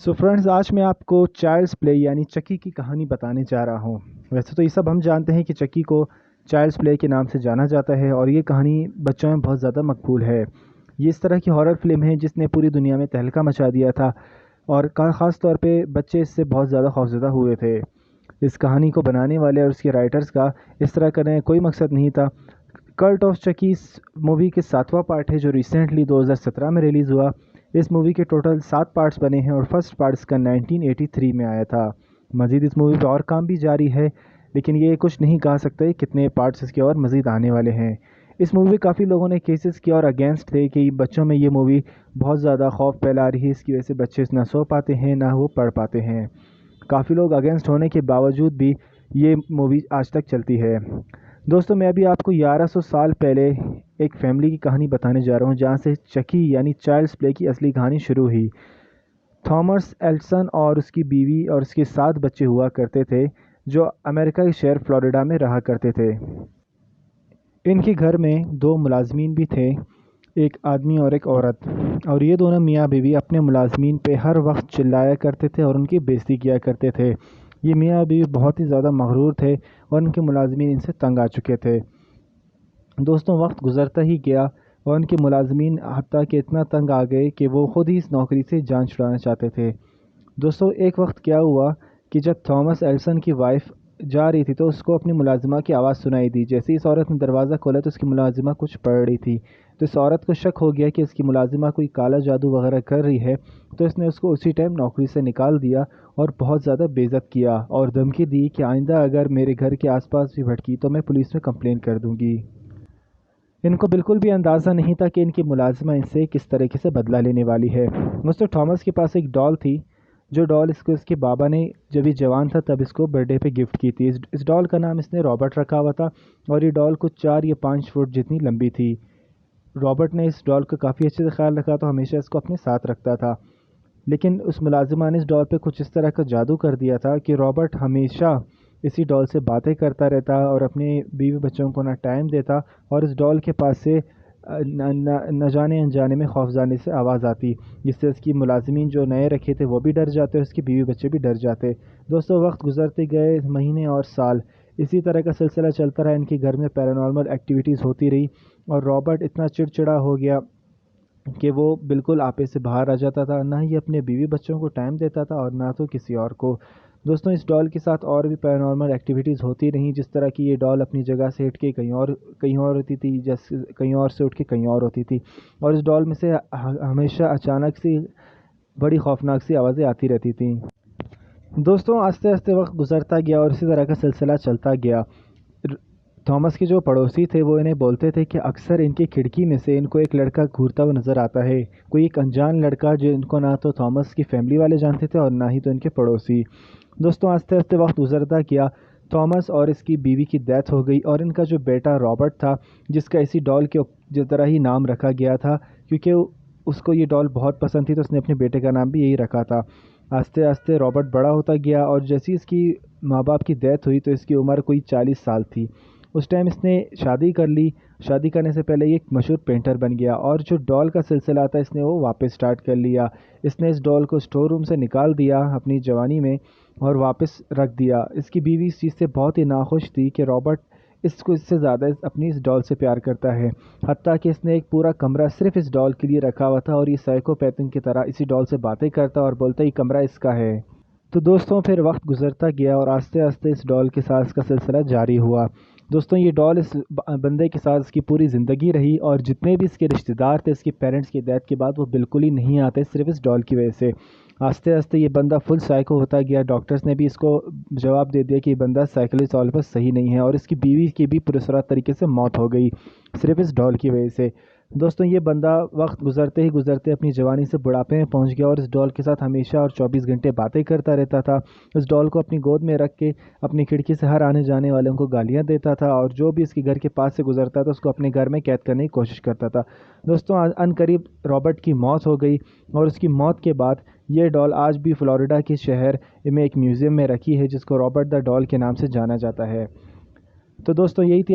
So friends, आज मैं आपको चाइल्ड्स प्ले यानी चक्की की कहानी बताने जा रहा हूँ। वैसे तो ये सब हम जानते हैं कि चक्की को चाइल्ड्स प्ले के नाम से जाना जाता है और ये कहानी बच्चों में बहुत ज़्यादा मकबूल है। ये इस तरह की हॉरर फिल्म है जिसने पूरी दुनिया में तहलका मचा दिया था और ख़ास तौर पे बच्चे इससे बहुत ज़्यादा खौफज़दा हुए थे। इस कहानी को बनाने वाले और उसके राइटर्स का इस तरह करने का कोई मकसद नहीं था। कल्ट ऑफ चकी मूवी के 7वां पार्ट है जो रिसेंटली 2017 में रिलीज़ हुआ। इस मूवी के टोटल 7 पार्ट्स बने हैं और फर्स्ट पार्ट इसका 1983 में आया था। मज़ीद इस मूवी पर और काम भी जारी है, लेकिन ये कुछ नहीं कहा सकते कितने पार्ट्स इसके और मज़ीद आने वाले हैं। इस मूवी में काफ़ी लोगों ने केसेस किया और अगेंस्ट थे कि बच्चों में ये मूवी बहुत ज़्यादा खौफ फैला रही है, इसकी वजह से बच्चे ना सो पाते हैं ना वो पढ़ पाते हैं। काफ़ी लोग अगेंस्ट होने के बावजूद भी ये मूवी आज तक चलती है। दोस्तों, मैं अभी आपको 1100 साल पहले एक फैमिली की कहानी बताने जा रहा हूँ जहाँ से चकी यानी चाइल्ड्स प्ले की असली कहानी शुरू हुई। थॉमस एल्सन और उसकी बीवी और उसके 7 बच्चे हुआ करते थे जो अमेरिका के शहर फ्लोरिडा में रहा करते थे। इनके घर में 2 मुलाजमीन भी थे, एक आदमी और एक औरत, और ये दोनों मियाँ बीवी अपने मुलाजमीन पे हर वक्त चिल्लाया करते थे और उनकी बेइज्जती किया करते थे। ये मियाँ बीवी बहुत ही ज़्यादा मगरूर थे और उनके मुलाजमीन इनसे तंग आ चुके थे। दोस्तों, वक्त गुजरता ही गया और उनके मुलाजमीन हत्ता कि इतना तंग आ गए कि वो ख़ुद ही इस नौकरी से जान छुड़ाना चाहते थे। दोस्तों, एक वक्त क्या हुआ कि जब थॉमस एल्सन की वाइफ जा रही थी तो उसको अपनी मुलाजिमा की आवाज़ सुनाई दी। जैसे इस औरत ने दरवाज़ा खोला तो उसकी मुलाजिमा कुछ पढ़ रही थी। तो इस औरत को शक हो गया कि इसकी मुलाजिमा कोई काला जादू वगैरह कर रही है, तो इसने उसको उसी टाइम नौकरी से निकाल दिया और बहुत ज़्यादा बेइज्जत किया और धमकी दी कि आइंदा अगर मेरे घर के आसपास भी भटकी तो मैं पुलिस में कंप्लेन कर दूंगी। इनको बिल्कुल भी अंदाज़ा नहीं था कि इनकी मुलाजिमा इनसे किस तरीके से बदला लेने वाली है। दोस्तों, थॉमस के पास एक डॉल थी, जो डॉल इसको इसके बाबा ने जब ये जवान था तब इसको बर्थडे पे गिफ्ट की थी। इस डॉल का नाम इसने रॉबर्ट रखा हुआ था और ये डॉल कुछ 4 या 5 फुट जितनी लंबी थी। रॉबर्ट ने इस डॉल का काफ़ी अच्छे से ख्याल रखा तो हमेशा इसको अपने साथ रखता था। लेकिन उस मुलाजिमा ने इस डॉल पे कुछ इस तरह का जादू कर दिया था कि रॉबर्ट हमेशा इसी डॉल से बातें करता रहता और अपने बीवी बच्चों को ना टाइम देता और इस डॉल के पास से न जाने अनजाने में खौफजाने से आवाज़ आती, जिससे उसकी मुलाजिमीन जो नए रखे थे वो भी डर जाते और उसकी बीवी बच्चे भी डर जाते। दोस्तों, वक्त गुजरते गए, महीने और साल इसी तरह का सिलसिला चलता रहा। इनके घर में पैरानॉर्मल एक्टिविटीज़ होती रही और रॉबर्ट इतना चिड़चिड़ा हो गया कि वो बिल्कुल आपे से बाहर आ जाता था, ना ही अपने बीवी बच्चों को टाइम देता था और ना तो किसी और को। दोस्तों, इस डॉल के साथ और भी पैरानॉर्मल एक्टिविटीज़ होती रहीं, जिस तरह की ये डॉल अपनी जगह से हट के कहीं और होती थी, जैसे कहीं और से उठ के कहीं और होती थी और इस डॉल में से हमेशा अचानक से बड़ी खौफनाक सी आवाज़ें आती रहती थीं। दोस्तों, आस्ते आस्ते वक्त गुजरता गया और इसी तरह का सिलसिला चलता गया। थॉमस के जो पड़ोसी थे वो इन्हें बोलते थे कि अक्सर इनकी खिड़की में से इनको एक लड़का घूरता हुआ नज़र आता है, कोई एक अनजान लड़का जो इनको ना तो थॉमस की फैमिली वाले जानते थे और ना ही तो इनके पड़ोसी। दोस्तों, आस्ते आस्ते वक्त गुजरता गया। थॉमस और इसकी बीवी की डेथ हो गई और इनका जो बेटा रॉबर्ट था, जिसका इसी डॉल के जिस तरह ही नाम रखा गया था क्योंकि उसको ये डॉल बहुत पसंद थी, तो उसने अपने बेटे का नाम भी यही रखा था। आस्ते आस्ते रॉबर्ट बड़ा होता गया और जैसी इसकी माँ बाप की डेथ हुई तो इसकी उम्र कोई 40 साल थी। उस टाइम इसने शादी कर ली। शादी करने से पहले ये एक मशहूर पेंटर बन गया और जो डॉल का सिलसिला था इसने वो वापस स्टार्ट कर लिया। इसने इस डॉल को स्टोर रूम से निकाल दिया अपनी जवानी में और वापस रख दिया। इसकी बीवी इस चीज़ से बहुत ही नाखुश थी कि रॉबर्ट इससे ज़्यादा अपनी इस डॉल से प्यार करता है, हत्ता कि इसने एक पूरा कमरा सिर्फ इस डॉल के लिए रखा हुआ था और ये साइकोपैथन की तरह इसी डॉल से बातें करता और बोलता ये कमरा इसका है। तो दोस्तों, फिर वक्त गुजरता गया और आस्ते आस्ते इस डॉल के साथ इसका सिलसिला जारी हुआ। दोस्तों, ये डॉल इस बंदे के साथ इसकी पूरी ज़िंदगी रही और जितने भी इसके रिश्तेदार थे इसके पेरेंट्स की डेथ के बाद वो बिल्कुल ही नहीं आते, सिर्फ इस डॉल की वजह से। आस्ते आस्ते ये बंदा फुल साइको होता गया। डॉक्टर्स ने भी इसको जवाब दे दिया कि ये बंदा साइकिली तौर पर सही नहीं है और इसकी बीवी की भी पुरस्कार तरीके से मौत हो गई सिर्फ इस डॉल की वजह से। दोस्तों, ये बंदा वक्त गुजरते ही गुजरते अपनी जवानी से बुढ़ापे में पहुंच गया और इस डॉल के साथ हमेशा और 24 घंटे बातें करता रहता था। इस डॉल को अपनी गोद में रख के अपनी खिड़की से हर आने जाने वालों को गालियां देता था और जो भी इसके घर के पास से गुजरता था उसको अपने घर में कैद करने की कोशिश करता था। दोस्तों, अनकरीब रॉबर्ट की मौत हो गई और उसकी मौत के बाद ये डॉल आज भी फ्लोरिडा के शहर में एक म्यूज़ियम में रखी है जिसको रॉबर्ट द डॉल के नाम से जाना जाता है। तो दोस्तों, यही थी